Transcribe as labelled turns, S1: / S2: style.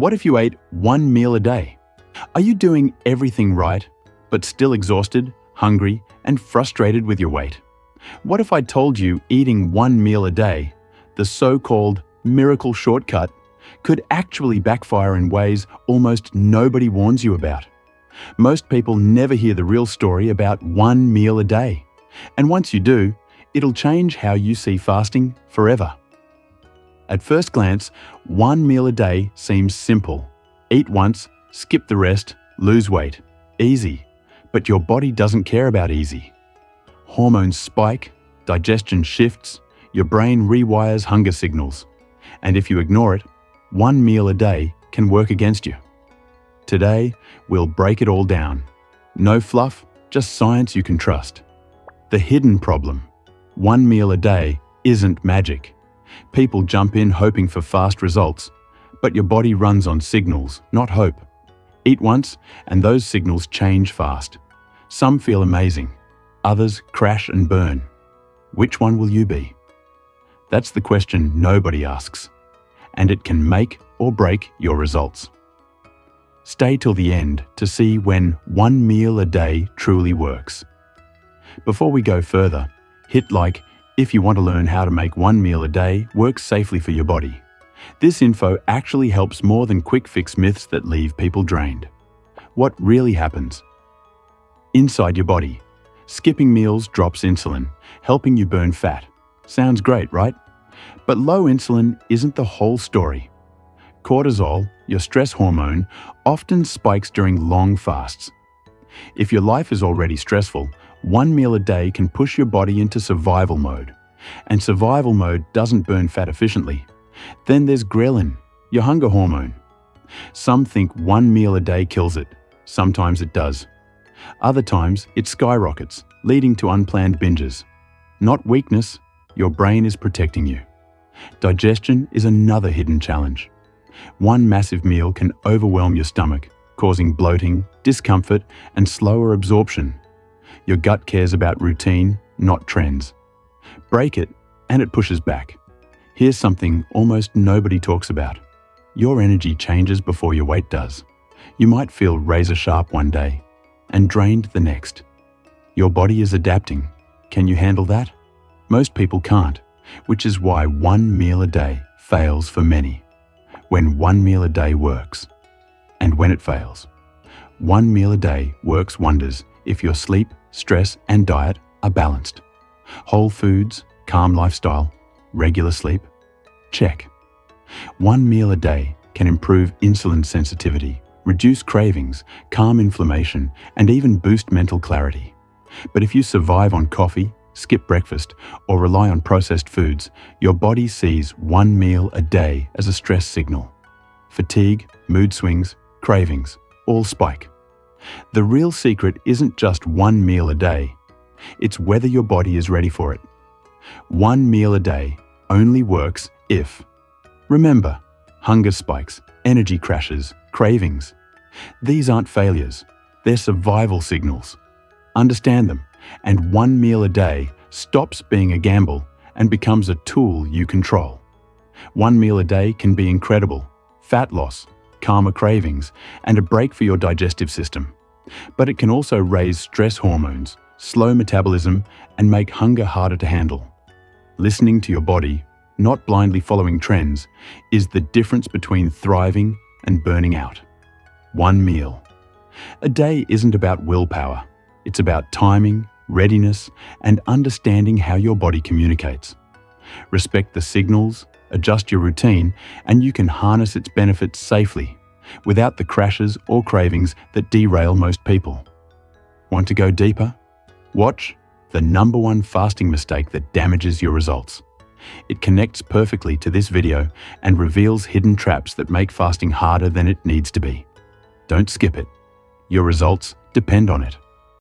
S1: What if you ate one meal a day? Are you doing everything right, but still exhausted, hungry, and frustrated with your weight? What if I told you eating one meal a day, the so-called miracle shortcut, could actually backfire in ways almost nobody warns you about? Most people never hear the real story about one meal a day. And once you do, it'll change how you see fasting forever. At first glance, one meal a day seems simple. Eat once, skip the rest, lose weight. Easy. But your body doesn't care about easy. Hormones spike, digestion shifts, your brain rewires hunger signals. And if you ignore it, one meal a day can work against you. Today, we'll break it all down. No fluff, just science you can trust. The hidden problem. One meal a day isn't magic. People jump in hoping for fast results, but your body runs on signals, not hope. Eat once, and those signals change fast. Some feel amazing, others crash and burn. Which one will you be? That's the question nobody asks, and it can make or break your results. Stay till the end to see when one meal a day truly works. Before we go further, hit like if you want to learn how to make one meal a day work safely for your body. This info actually helps more than quick fix myths that leave people drained. What really happens? Inside your body, skipping meals drops insulin, helping you burn fat. Sounds great, right? But low insulin isn't the whole story. Cortisol, your stress hormone, often spikes during long fasts. If your life is already stressful, one meal a day can push your body into survival mode. And survival mode doesn't burn fat efficiently. Then there's ghrelin, your hunger hormone. Some think one meal a day kills it. Sometimes it does. Other times it skyrockets, leading to unplanned binges. Not weakness, your brain is protecting you. Digestion is another hidden challenge. One massive meal can overwhelm your stomach, causing bloating, discomfort, and slower absorption. Your gut cares about routine, not trends. Break it, and it pushes back. Here's something almost nobody talks about. Your energy changes before your weight does. You might feel razor sharp one day, and drained the next. Your body is adapting. Can you handle that? Most people can't, which is why one meal a day fails for many. When one meal a day works, and when it fails. One meal a day works wonders if your sleep, stress, and diet are balanced. Whole foods, calm lifestyle, regular sleep, check. One meal a day can improve insulin sensitivity, reduce cravings, calm inflammation, and even boost mental clarity. But if you survive on coffee, skip breakfast, or rely on processed foods, your body sees one meal a day as a stress signal. Fatigue, mood swings, cravings, all spike. The real secret isn't just one meal a day. It's whether your body is ready for it. One meal a day only works if. Remember, hunger spikes, energy crashes, cravings. These aren't failures. They're survival signals. Understand them, and one meal a day stops being a gamble and becomes a tool you control. One meal a day can be incredible. Fat loss, calmer cravings, and a break for your digestive system. But it can also raise stress hormones, slow metabolism, and make hunger harder to handle. Listening to your body, not blindly following trends, is the difference between thriving and burning out. One meal. A day isn't about willpower. It's about timing, readiness, and understanding how your body communicates. Respect the signals, adjust your routine, and you can harness its benefits safely, without the crashes or cravings that derail most people. Want to go deeper? Watch the #1 fasting mistake that damages your results. It connects perfectly to this video and reveals hidden traps that make fasting harder than it needs to be. Don't skip it. Your results depend on it.